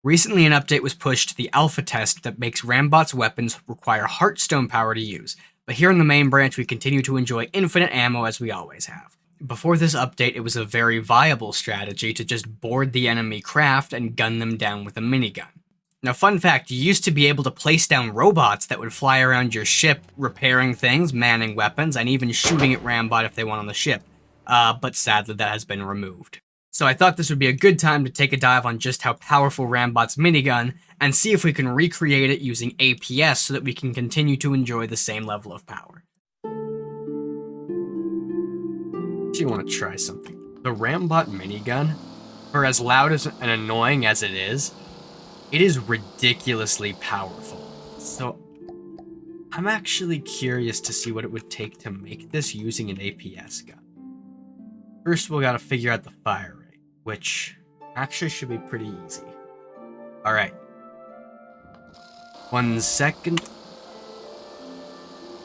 Recently, an update was pushed to the alpha test that makes Rambot's weapons require Heartstone power to use, but here in the main branch we continue to enjoy infinite ammo as we always have. Before this update, it was a very viable strategy to just board the enemy craft and gun them down with a minigun. Now, fun fact, you used to be able to place down robots that would fly around your ship, repairing things, manning weapons, and even shooting at Rambot if they went on the ship, but sadly that has been removed. So I thought this would be a good time to take a dive on just how powerful Rambot's minigun, and see if we can recreate it using APS so that we can continue to enjoy the same level of power. Do you want to try something? The Rambot minigun, for as loud and annoying as it is ridiculously powerful. So I'm actually curious to see what it would take to make this using an APS gun. First, we'll gotta figure out the fire rate, which actually should be pretty easy. Alright. 1 second.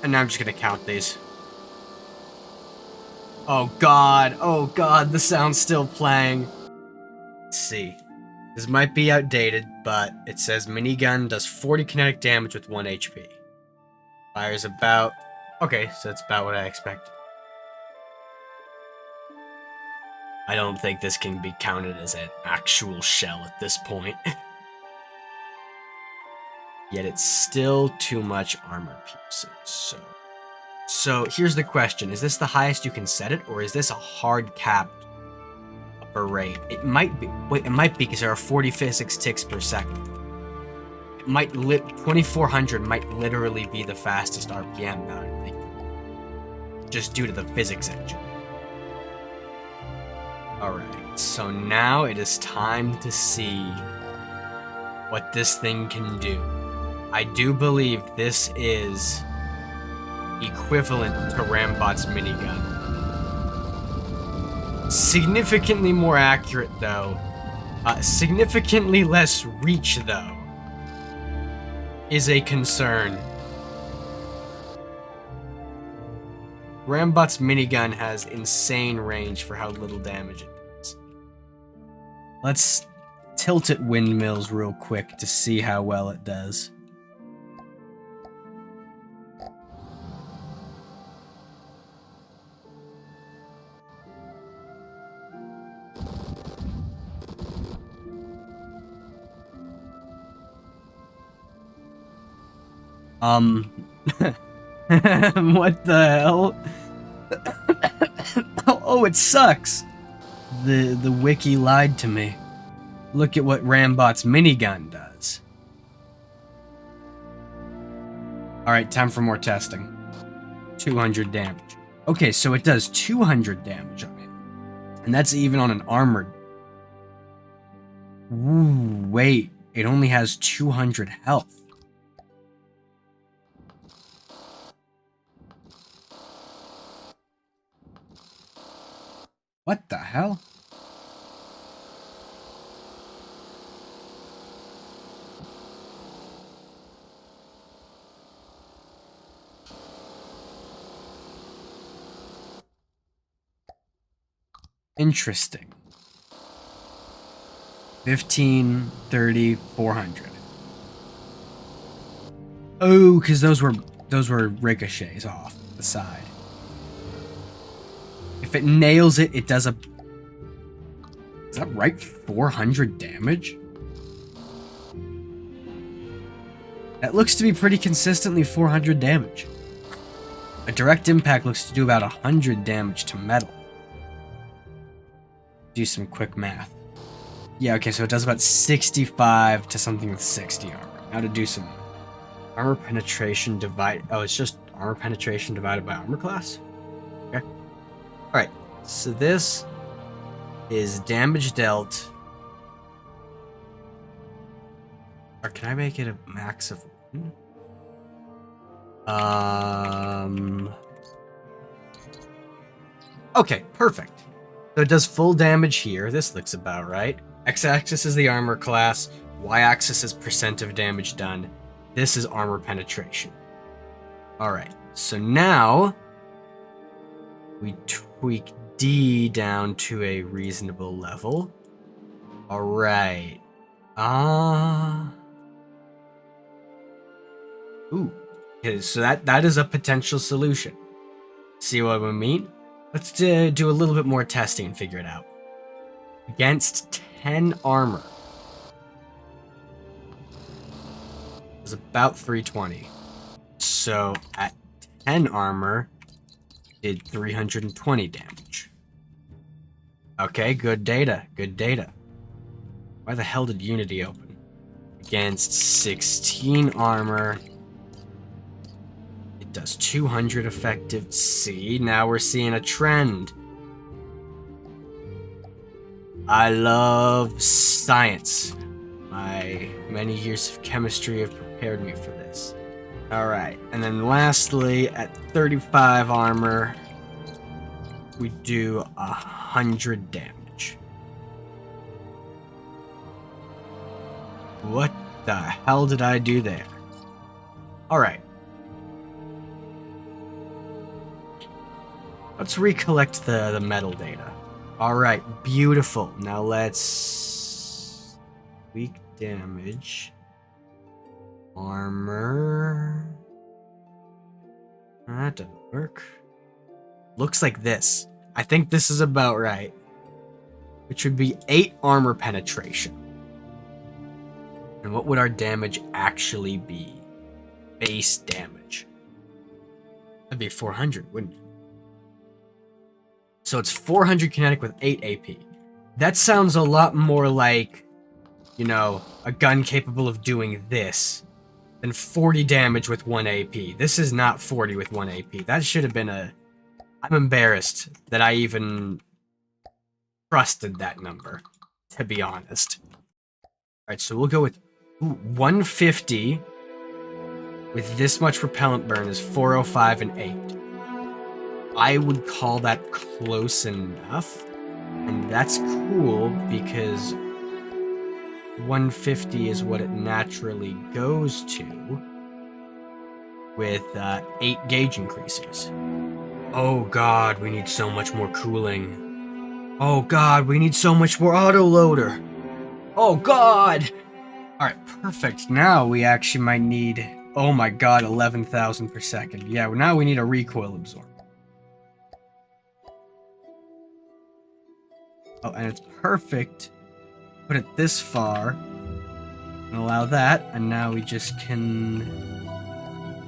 And now I'm just gonna count these. Oh god, the sound's still playing. Let's see. This might be outdated, but it says minigun does 40 kinetic damage with 1 HP. Fires about... Okay, so it's about what I expected. I don't think this can be counted as an actual shell at this point. Yet it's still too much armor pieces, So here's the question. Is this the highest you can set it, or is this a hard capped upper rate? It might be. Wait, it might be because there are 40 physics ticks per second. It might 2400 might literally be the fastest RPM now, I think. Just due to the physics engine. Alright, so now it is time to see what this thing can do. I do believe this is equivalent to Rambot's minigun. Significantly more accurate, though. Significantly less reach, though, is a concern. Rambot's minigun has insane range for how little damage it does. Let's tilt at windmills real quick to see how well it does. What the hell? Oh, it sucks. The wiki lied to me. Look at what Rambot's minigun does. Alright, time for more testing. 200 damage. Okay, so it does 200 damage on it. And that's even on an armored. Ooh, wait. It only has 200 health. What the hell? Interesting. 15, 30, 400. Oh, because those were ricochets off the side. If it nails it, it does a... Is that right? 400 damage? That looks to be pretty consistently 400 damage. A direct impact looks to do about 100 damage to metal. Do some quick math. Yeah, okay, so it does about 65 to something with 60 armor. Now to do some armor penetration divide... Oh, it's just armor penetration divided by armor class? Okay. Alright, so this is damage dealt. Or can I make it a max of 1? Okay, perfect. So it does full damage here. This looks about right. X-axis is the armor class. Y-axis is percent of damage done. This is armor penetration. Alright, so now we tweak D down to a reasonable level. Alright. Ah. Ooh. Okay, so that is a potential solution. See what we mean? Let's do a little bit more testing and figure it out. Against 10 armor. It's about 320. So at 10 armor, did 320 damage. Okay, good data, good data. Why the hell did Unity open? Against 16 armor, it does 200 effective. See, now we're seeing a trend. I love science. My many years of chemistry have prepared me for this. Alright, and then lastly, at 35 armor, we do 100 damage. What the hell did I do there? Alright. Let's recollect the metal data. Alright, beautiful. Now let's... weak damage. Armor... That doesn't work. Looks like this. I think this is about right. Which would be 8 armor penetration. And what would our damage actually be? Base damage. That'd be 400, wouldn't it? So it's 400 kinetic with 8 AP. That sounds a lot more like, you know, a gun capable of doing this than 40 damage with 1 AP. This is not 40 with 1 AP. That should have been a... I'm embarrassed that I even trusted that number, to be honest. Alright, so we'll go with 150 with this much repellent burn is 405 and 8. I would call that close enough, and that's cool because 150 is what it naturally goes to with 8 gauge increases. Oh god, we need so much more cooling. Oh god, we need so much more autoloader. Oh god! Alright, perfect. Now we actually might need, oh my god, 11,000 per second. Yeah, now we need a recoil absorber. Oh, and it's perfect. Put it this far. And allow that, and now we just can...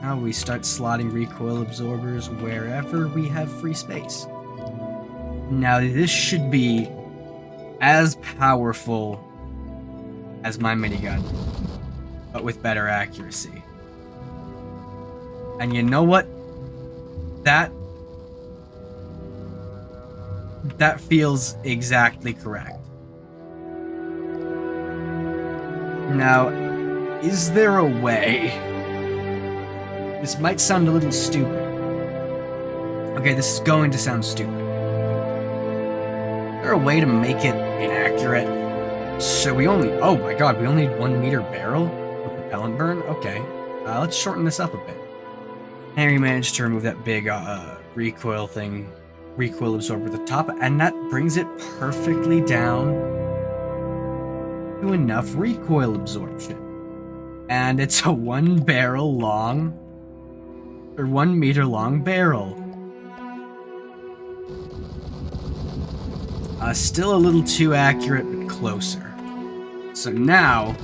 Now we start slotting recoil absorbers wherever we have free space. Now this should be as powerful as my minigun, but with better accuracy. And you know what? That feels exactly correct. Now, is there a way... This might sound a little stupid. Okay, this is going to sound stupid. Is there a way to make it inaccurate? So we only... Oh my god, we only need 1 meter barrel for propellant burn? Okay. Let's shorten this up a bit. Henry managed to remove that big recoil absorber at the top, and that brings it perfectly down to enough recoil absorption. And it's a 1 meter long barrel. Still a little too accurate, but closer. So now,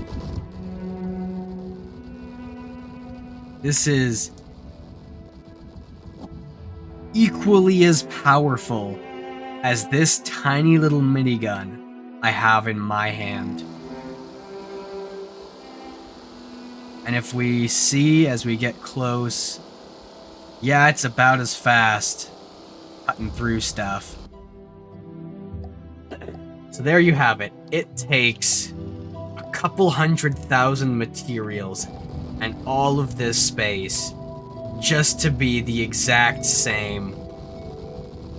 this is equally as powerful as this tiny little minigun I have in my hand. And if we see as we get close, yeah, it's about as fast cutting through stuff. So there you have it. It takes a couple 100,000 materials and all of this space just to be the exact same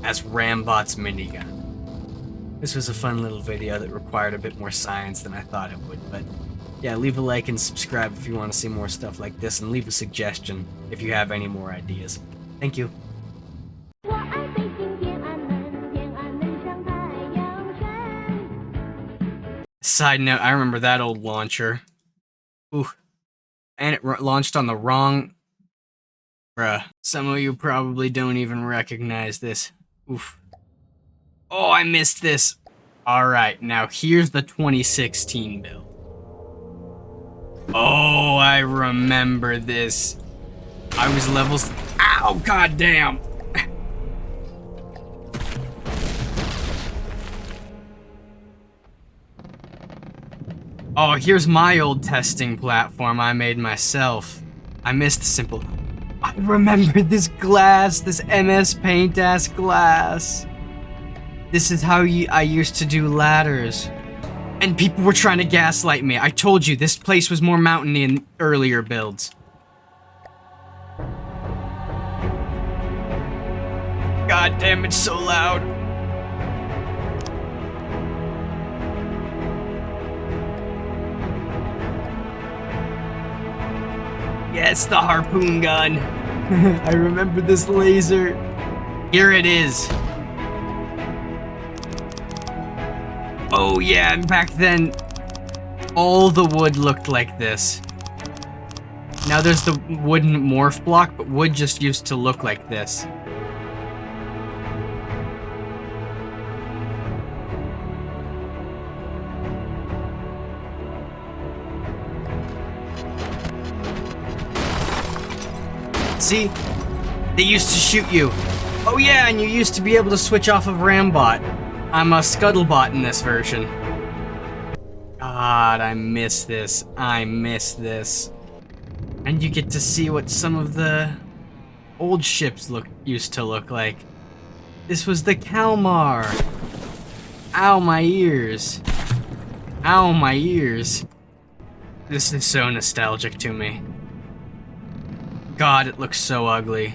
as Rambot's minigun. This was a fun little video that required a bit more science than I thought it would, but yeah, leave a like and subscribe if you want to see more stuff like this, and leave a suggestion if you have any more ideas. Thank you. Side note, I remember that old launcher. Ooh. And it launched on the wrong... Bruh. Some of you probably don't even recognize this. Oof. Oh, I missed this. Alright, now here's the 2016 build. Oh, I remember this. I was levels... Ow, goddamn! Oh, here's my old testing platform I made myself. I missed the simple... I remember this glass, this MS Paint-ass glass. This is how I used to do ladders. And people were trying to gaslight me. I told you, this place was more mountainy in earlier builds. God damn, it's so loud. Yes, the harpoon gun. I remember this laser. Here it is. Oh yeah, and back then, all the wood looked like this. Now there's the wooden morph block, but wood just used to look like this. See? They used to shoot you. Oh yeah, and you used to be able to switch off of Rambot. I'm a Scuttlebot in this version. God, I miss this. I miss this. And you get to see what some of the old ships used to look like. This was the Kalmar. Ow, my ears. Ow, my ears. This is so nostalgic to me. God, it looks so ugly.